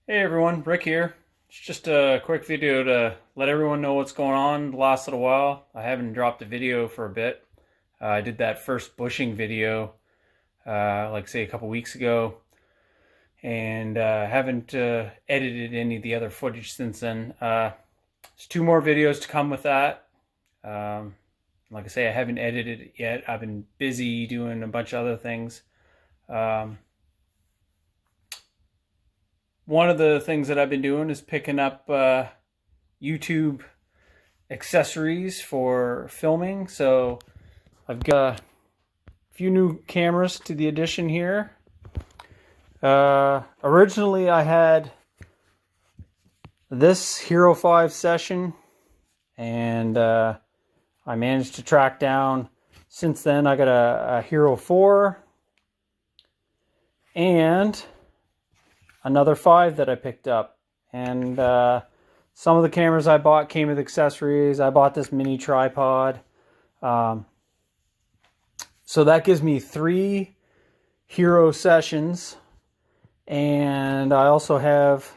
Hey everyone, Rick here. It's just a quick video to let everyone know what's going on the last little while. I haven't dropped a video for a bit. I did that first bushing video, like say a couple weeks ago, and haven't edited any of the other footage since then. There's two more videos to come with that. Like I say, I haven't edited it yet. I've been busy doing a bunch of other things. One of the things that I've been doing is picking up YouTube accessories for filming. So I've got a few new cameras to the addition here. Originally I had this Hero 5 Session, and I managed to track down, since then I got a Hero 4 and another 5 that I picked up. And some of the cameras I bought came with accessories. I bought this mini tripod. So that gives me 3 Hero sessions. And I also have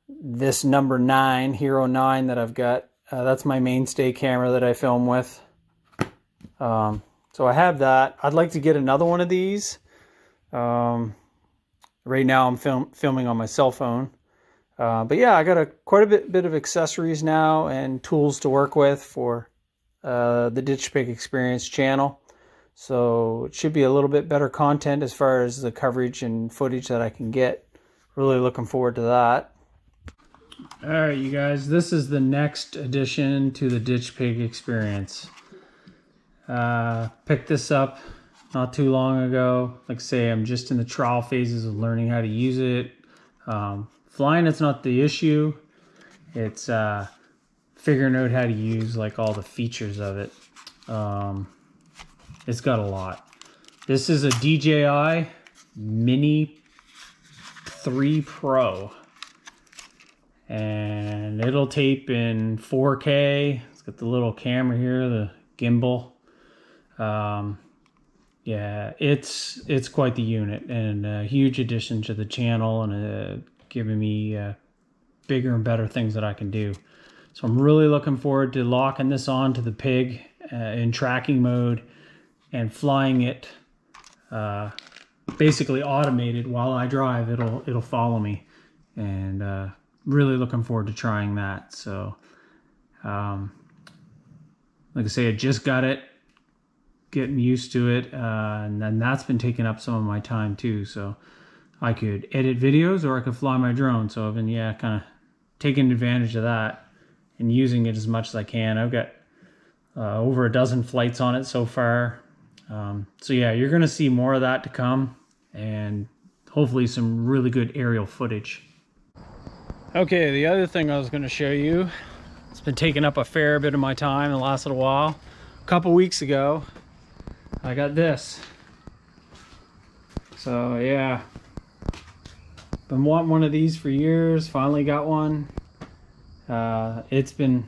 this number 9, Hero 9, that I've got. That's my mainstay camera that I film with. So I have that. I'd like to get another one of these. Right now I'm filming on my cell phone. But yeah, I got quite a bit of accessories now and tools to work with for the Ditch Pig Experience channel. So it should be a little bit better content as far as the coverage and footage that I can get. Really looking forward to that. Alright you guys, this is the next addition to the Ditch Pig Experience. Picked this up not too long ago. Like I say, I'm just in the trial phases of learning how to use it. Flying, it's not the issue. It's figuring out how to use like all the features of it. It's got a lot. This is a DJI Mini 3 Pro. And it'll tape in 4K. It's got the little camera here, the gimbal. Yeah, it's quite the unit, and a huge addition to the channel, and giving me bigger and better things that I can do. So I'm really looking forward to locking this on to the Pig in tracking mode and flying it basically automated. While I drive, it'll follow me, and really looking forward to trying that. So like I say, I just got it, getting used to it, and then that's been taking up some of my time too. So I could edit videos or I could fly my drone. So I've been kind of taking advantage of that and using it as much as I can. I've got over a dozen flights on it so far. So yeah, you're gonna see more of that to come, and hopefully some really good aerial footage. Okay, the other thing I was going to show you, it's been taking up a fair bit of my time the last little while. A couple weeks ago I got this. So yeah, been wanting one of these for years, finally got one. It's been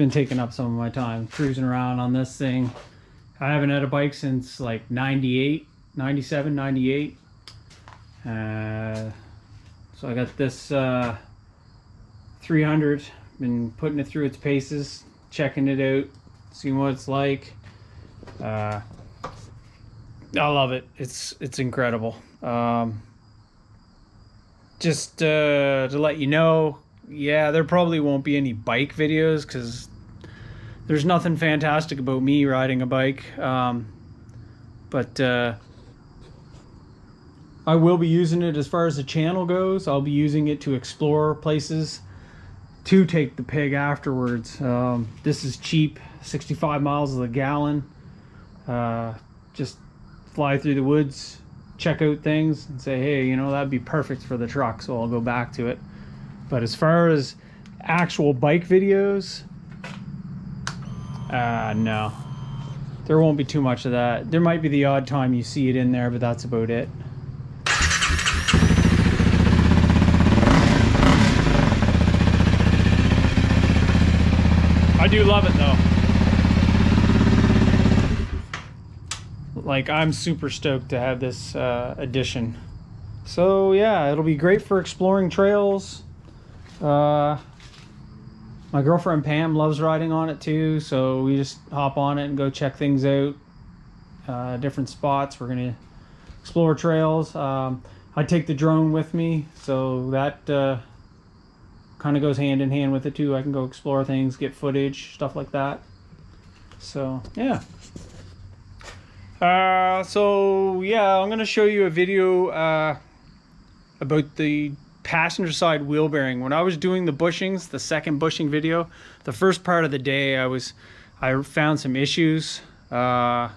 taking up some of my time cruising around on this thing. I haven't had a bike since like 98, 97, 98. So I got this 300, been putting it through its paces, checking it out, seeing what it's like. I love it. It's incredible. Just to let you know, yeah, there probably won't be any bike videos because there's nothing fantastic about me riding a bike. But I will be using it as far as the channel goes. I'll be using it to explore places, to take the Pig afterwards. This is cheap, 65 miles of the gallon. Just fly through the woods, check out things, and say, hey, you know, that'd be perfect for the truck, so I'll go back to it. But as far as actual bike videos, no. There won't be too much of that. There might be the odd time you see it in there, but that's about it. I do love it though. Like, I'm super stoked to have this addition. So yeah, it'll be great for exploring trails. My girlfriend Pam loves riding on it too, so we just hop on it and go check things out. Different spots. We're gonna explore trails. I take the drone with me, so that kind of goes hand in hand with it too. I can go explore things, get footage, stuff like that. So yeah. So yeah, I'm gonna show you a video about the passenger side wheel bearing. When I was doing the bushings, the second bushing video, the first part of the day I found some issues. Thought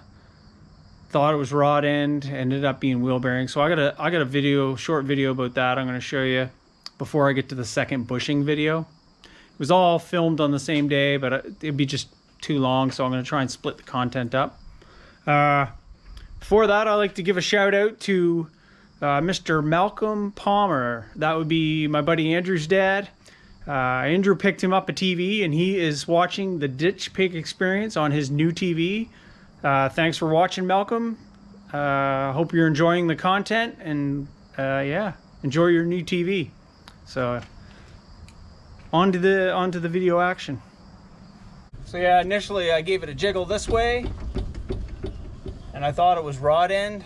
it was rod end, ended up being wheel bearing. So I got a short video about that I'm going to show you before I get to the second bushing video. It was all filmed on the same day, but it'd be just too long, so I'm going to try and split the content up. Before that, I'd like to give a shout out to Mr. Malcolm Palmer. That would be my buddy Andrew's dad. Andrew picked him up a TV, and he is watching the Ditch Pig Experience on his new TV. Thanks for watching, Malcolm. Hope you're enjoying the content, and yeah, enjoy your new TV. So on to the video action. So yeah, initially I gave it a jiggle this way, and I thought it was rod end,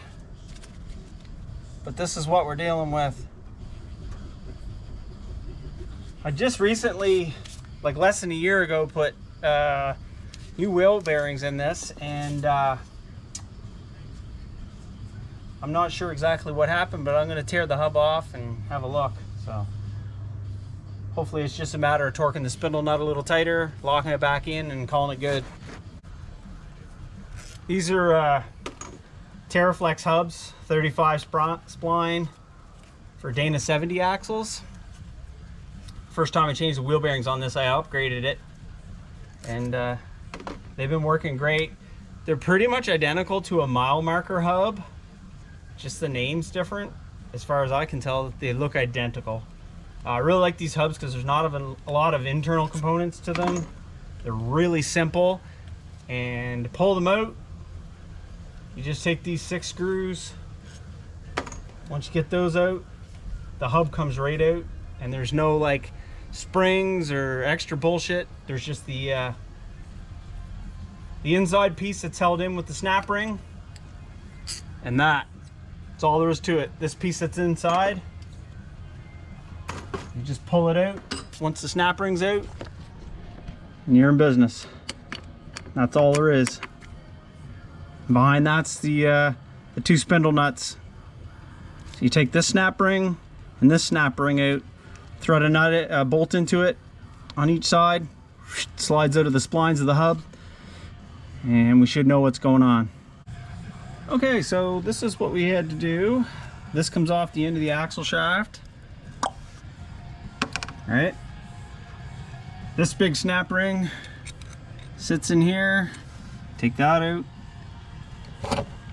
but this is what we're dealing with. I just recently, like less than a year ago, put new wheel bearings in this, and I'm not sure exactly what happened, but I'm going to tear the hub off and have a look. So hopefully it's just a matter of torquing the spindle nut a little tighter, locking it back in, and calling it good. These are TerraFlex hubs, 35 spline for Dana 70 axles. First time I changed the wheel bearings on this, I upgraded it, and they've been working great. They're pretty much identical to a mile marker hub, just the name's different. As far as I can tell, they look identical. I really like these hubs because there's not a lot of internal components to them. They're really simple, and to pull them out, you just take these 6 screws. Once you get those out, the hub comes right out, and there's no like springs or extra bullshit. There's just the inside piece that's held in with the snap ring, and that's all there is to it. This piece that's inside, you just pull it out once the snap ring's out, and you're in business. That's all there is. Behind that's the 2 spindle nuts. So you take this snap ring and this snap ring out, thread a bolt into it on each side, slides out of the splines of the hub, and we should know what's going on. Okay, so this is what we had to do. This comes off the end of the axle shaft. All right. This big snap ring sits in here. Take that out.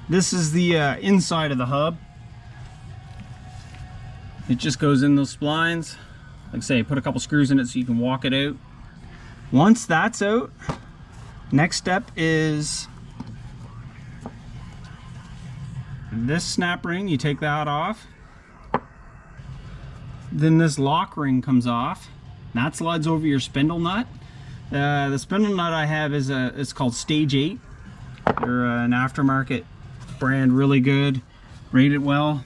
This is the inside of the hub. It just goes in those splines. Like I say, put a couple screws in it so you can walk it out. Once that's out, next step is this snap ring. You take that off. Then this lock ring comes off. That slides over your spindle nut. The spindle nut I have is it's called Stage 8. They're an aftermarket brand, really good, rated well.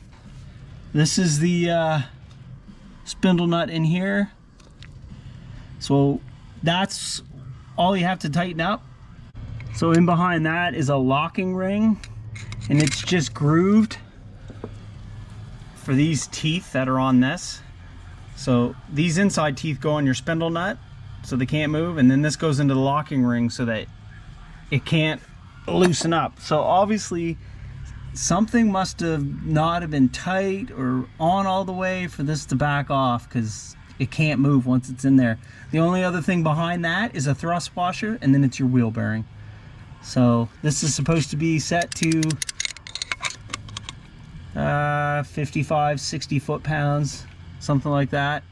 This is the spindle nut in here. So that's all you have to tighten up. So in behind that is a locking ring, and it's just grooved for these teeth that are on this. So these inside teeth go on your spindle nut so they can't move, and then this goes into the locking ring so that it can't loosen up. So obviously something must have not have been tight or on all the way for this to back off, because it can't move once it's in there. The only other thing behind that is a thrust washer, and then it's your wheel bearing. So this is supposed to be set to 55, 60 foot-pounds, something like that.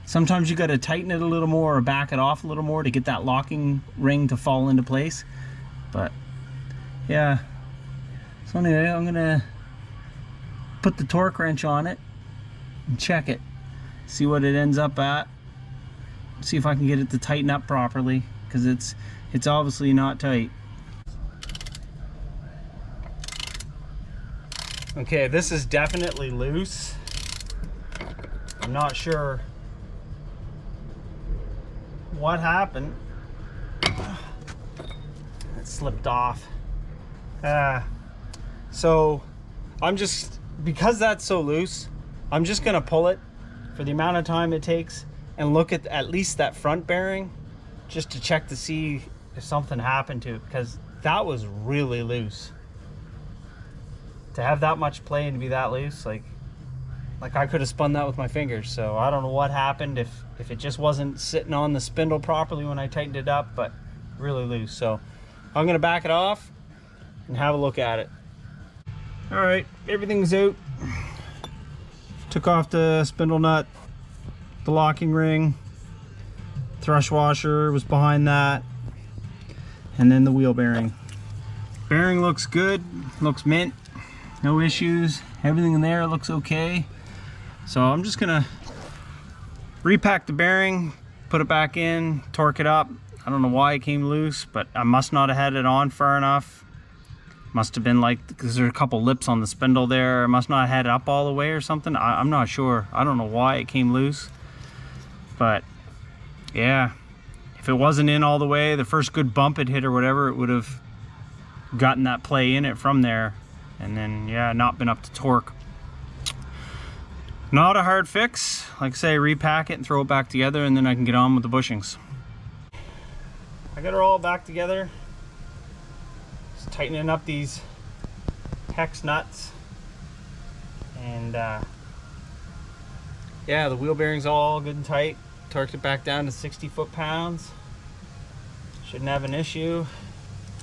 Sometimes you got to tighten it a little more or back it off a little more to get that locking ring to fall into place. But yeah, so anyway, I'm gonna put the torque wrench on it and check it, see what it ends up at, see if I can get it to tighten up properly, because it's obviously not tight. Okay, this is definitely loose. I'm not sure what happened. It slipped off. So I'm just, because that's so loose, I'm just gonna pull it for the amount of time it takes and look at least that front bearing, just to check to see if something happened to it, because that was really loose. To have that much play and to be that loose, like I could have spun that with my fingers. So I don't know what happened, if it just wasn't sitting on the spindle properly when I tightened it up, but really loose. So I'm gonna back it off and have a look at it. All right, everything's out. Took off the spindle nut, the locking ring, thrush washer was behind that, and then the wheel bearing. Bearing looks good, looks mint, no issues. Everything in there looks okay. So I'm just gonna repack the bearing, put it back in, torque it up. I don't know why it came loose, but I must not have had it on far enough. Must have been like, because there's a couple lips on the spindle there. I must not have had it up all the way or something. I'm not sure. I don't know why it came loose. But yeah, if it wasn't in all the way, the first good bump it hit or whatever, it would have gotten that play in it from there. And then, yeah, not been up to torque. Not a hard fix. Like I say, repack it and throw it back together, and then I can get on with the bushings. I got her all back together. Just tightening up these hex nuts. And yeah, the wheel bearing's all good and tight. Torqued it back down to 60 foot-pounds. Shouldn't have an issue,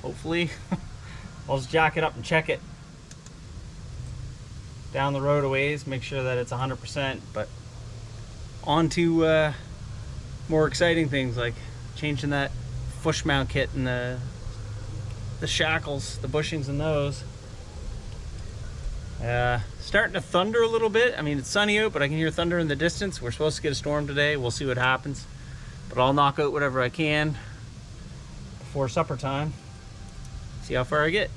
hopefully. I'll just jack it up and check it down the road a ways, make sure that it's 100%, but on to more exciting things, like changing that push mount kit and the shackles, the bushings in those. Starting to thunder a little bit. I mean, it's sunny out, but I can hear thunder in the distance. We're supposed to get a storm today. We'll see what happens, but I'll knock out whatever I can before supper time, see how far I get.